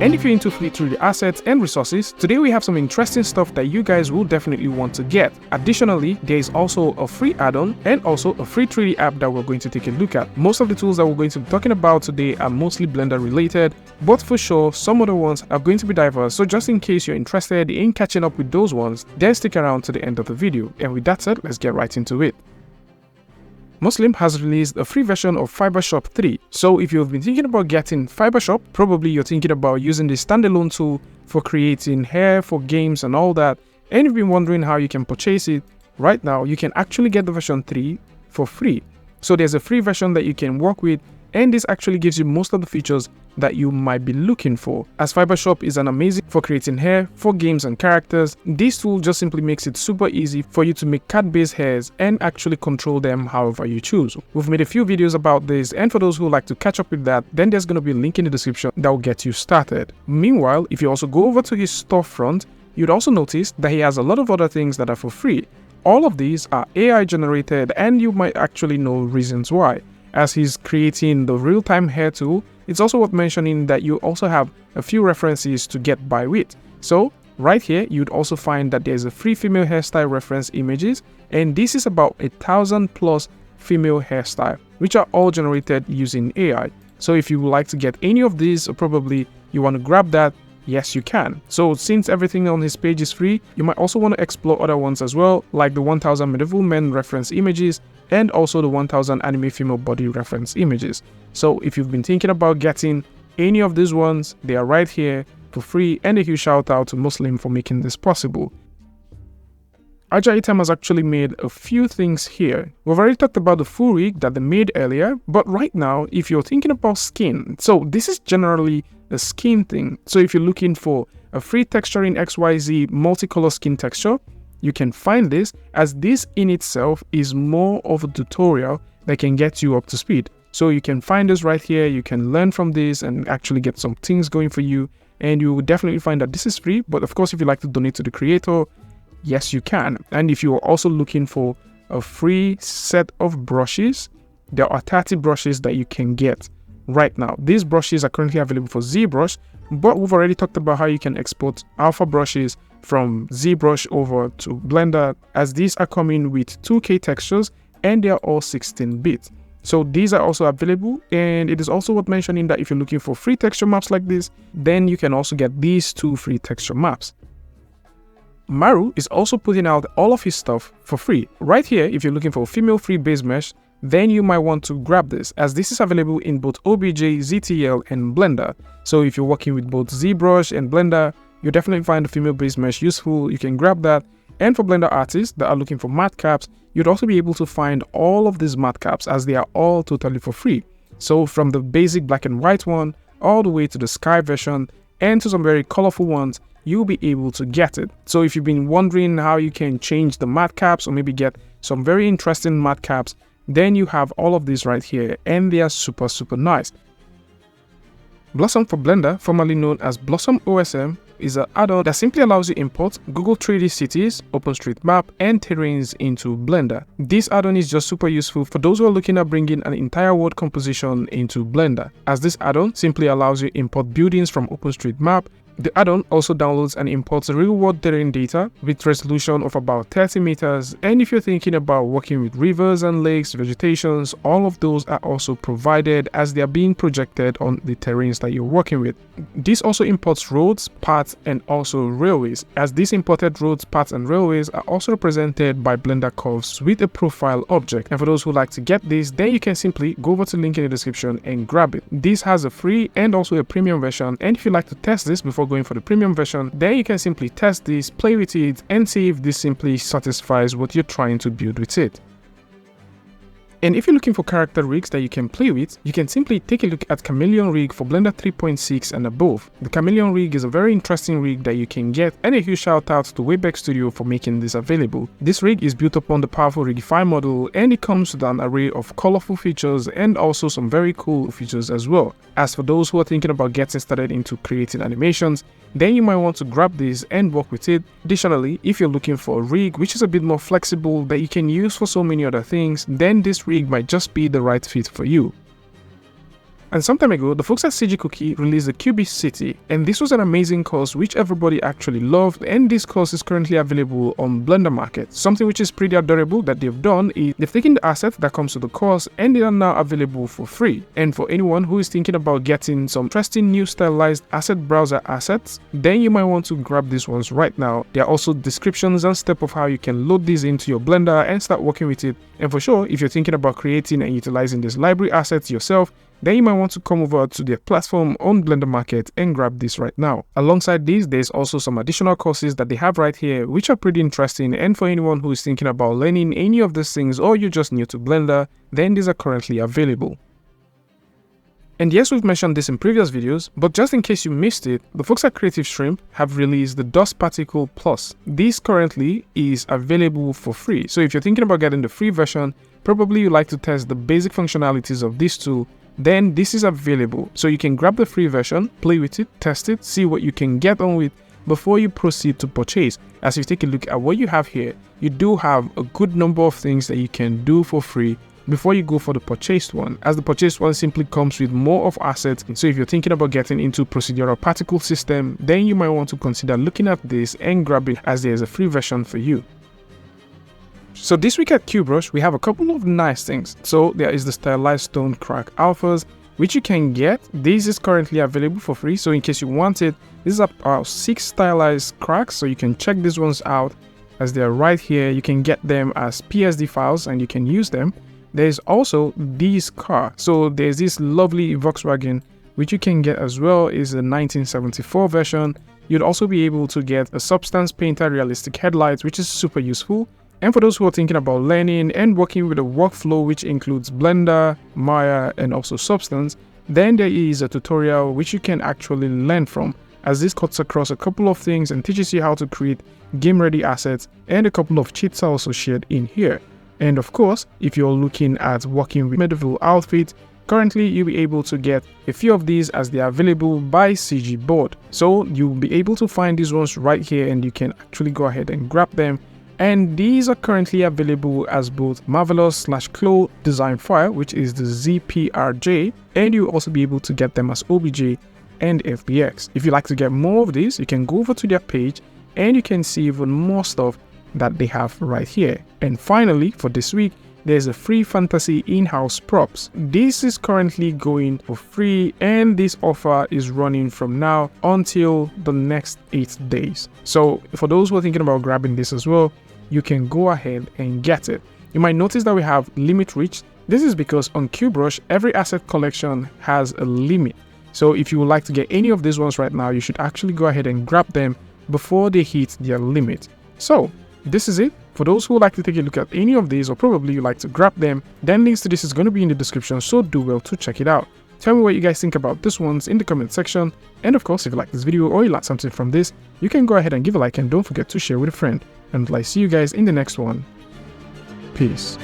And if you're into free 3D assets and resources, today we have some interesting stuff that you guys will definitely want to get. Additionally, there is also a free add-on and also a free 3D app that we're going to take a look at. Most of the tools that we're going to be talking about today are mostly Blender related, but for sure some other ones are going to be diverse, so just in case you're interested in catching up with those ones, then stick around to the end of the video. And with that said, let's get right into it. Blosm has released a free version of Photoshop 3. So if you've been thinking about getting Photoshop, probably you're thinking about using this standalone tool for creating hair, for games and all that, and you've been wondering how you can purchase it, right now you can actually get the version 3 for free. So there's a free version that you can work with, and this actually gives you most of the features that you might be looking for. As Photoshop is an amazing for creating hair, for games and characters, this tool just simply makes it super easy for you to make cat-based hairs and actually control them however you choose. We've made a few videos about this, and for those who like to catch up with that, then there's going to be a link in the description that will get you started. Meanwhile, if you also go over to his storefront, you'd also notice that he has a lot of other things that are for free. All of these are AI generated, and you might actually know reasons why. As he's creating the real-time hair tool, it's also worth mentioning that you also have a few references to get by with. So right here, you'd also find that there's a free female hairstyle reference images, and this is about 1,000+ female hairstyle, which are all generated using AI. So if you would like to get any of these, or probably you want to grab that, yes you can. So since everything on his page is free, you might also want to explore other ones as well, like the 1,000 medieval men reference images and also the 1,000 anime female body reference images. So if you've been thinking about getting any of these ones, they are right here for free, and a huge shout out to Muslim for making this possible. Item has actually made a few things here. We've already talked about the full rig that they made earlier, but right now if you're thinking about skin, so this is generally a skin thing. So if you're looking for a free texturing XYZ multicolor skin texture, you can find this, as this in itself is more of a tutorial that can get you up to speed. So you can find this right here, you can learn from this and actually get some things going for you, and you will definitely find that this is free. But of course, if you like to donate to the creator, yes you can. And if you are also looking for a free set of brushes, there are 30 brushes that you can get right now. These brushes are currently available for ZBrush, but we've already talked about how you can export alpha brushes from ZBrush over to Blender, as these are coming with 2K textures and they are all 16-bit. So these are also available, and it is also worth mentioning that if you're looking for free texture maps like this, then you can also get these 2 free texture maps. Maru is also putting out all of his stuff for free. Right here, if you're looking for female free Basemesh, then you might want to grab this, as this is available in both OBJ, ZTL and Blender. So if you're working with both ZBrush and Blender, you'll definitely find the female Basemesh useful. You can grab that. And for Blender artists that are looking for MatCaps, you'd also be able to find all of these MatCaps, as they are all totally for free. So from the basic black and white one all the way to the sky version and to some very colorful ones, you'll be able to get it. So if you've been wondering how you can change the MatCaps or maybe get some very interesting MatCaps, then you have all of these right here, and they are super nice. Blosm for Blender, formerly known as Blosm OSM, is an add-on that simply allows you to import Google 3D cities, OpenStreetMap, and terrains into Blender. This add-on is just super useful for those who are looking at bringing an entire world composition into Blender, as this add-on simply allows you to import buildings from OpenStreetMap. The add-on also downloads and imports real-world terrain data with resolution of about 30 meters, and if you're thinking about working with rivers and lakes, vegetations, all of those are also provided as they are being projected on the terrains that you're working with. This also imports roads, paths, and also railways, as these imported roads, paths, and railways are also represented by Blender curves with a profile object. And for those who like to get this, then you can simply go over to the link in the description and grab it. This has a free and also a premium version, and if you like to test this before going for the premium version, then you can simply test this, play with it, and see if this simply satisfies what you're trying to build with it. And if you're looking for character rigs that you can play with, you can simply take a look at Chameleon Rig for Blender 3.6 and above. The Chameleon Rig is a very interesting rig that you can get, and a huge shout out to Wayback Studio for making this available. This rig is built upon the powerful Rigify model, and it comes with an array of colorful features and also some very cool features as well. As for those who are thinking about getting started into creating animations, then you might want to grab this and work with it. Additionally, if you're looking for a rig which is a bit more flexible that you can use for so many other things, then this rig might just be the right fit for you. And some time ago, the folks at CUBICity released the CUBICity, and this was an amazing course which everybody actually loved, and this course is currently available on Blender Market. Something which is pretty adorable that they've done is they've taken the asset that comes with the course and they are now available for free. And for anyone who is thinking about getting some interesting new stylized asset browser assets, then you might want to grab these ones right now. There are also descriptions and steps of how you can load these into your Blender and start working with it. And for sure, if you're thinking about creating and utilizing these library assets yourself, then you might want to come over to their platform on Blender Market and grab this right now. Alongside these, there's also some additional courses that they have right here which are pretty interesting, and for anyone who is thinking about learning any of these things or you're just new to Blender, then these are currently available. And yes, we've mentioned this in previous videos, but just in case you missed it, the folks at Creative Shrimp have released the Dust Particle Plus. This currently is available for free. So if you're thinking about getting the free version, probably you like to test the basic functionalities of this tool, then this is available. So you can grab the free version, play with it, test it, see what you can get on with before you proceed to purchase. As you take a look at what you have here, you do have a good number of things that you can do for free before you go for the purchased one, as the purchased one simply comes with more of assets. So if you're thinking about getting into procedural particle system, then you might want to consider looking at this and grab it, as there is a free version for you. So this week at Cubebrush, we have a couple of nice things. So there is the stylized stone crack alphas, which you can get. This is currently available for free, so in case you want it, this is about 6 stylized cracks, so you can check these ones out as they are right here. You can get them as PSD files and you can use them. There's also this car. So there's this lovely Volkswagen which you can get as well, is a 1974 version. You'd also be able to get a Substance Painter realistic headlights, which is super useful. And for those who are thinking about learning and working with a workflow which includes Blender, Maya, and also Substance, then there is a tutorial which you can actually learn from, as this cuts across a couple of things and teaches you how to create game-ready assets, and a couple of cheats are also shared in here. And of course, if you're looking at working with medieval outfits, currently you'll be able to get a few of these as they are available by CG Board. So you'll be able to find these ones right here and you can actually go ahead and grab them. And these are currently available as both Marvelous/Clo design file, which is the ZPRJ, and you'll also be able to get them as OBJ and FBX. If you'd like to get more of these, you can go over to their page and you can see even more stuff that they have right here. And finally, for this week, there's a free fantasy in-house props. This is currently going for free, and this offer is running from now until the next 8 days. So for those who are thinking about grabbing this as well, you can go ahead and get it. You might notice that we have limit reached. This is because on Cubebrush, every asset collection has a limit. So if you would like to get any of these ones right now, you should actually go ahead and grab them before they hit their limit. So this is it. For those who would like to take a look at any of these, or probably you like to grab them, then links to this is going to be in the description, so do well to check it out. Tell me what you guys think about this ones in the comment section, and of course if you like this video or you learned something from this, you can go ahead and give a like and don't forget to share with a friend. And I'll see you guys in the next one. Peace.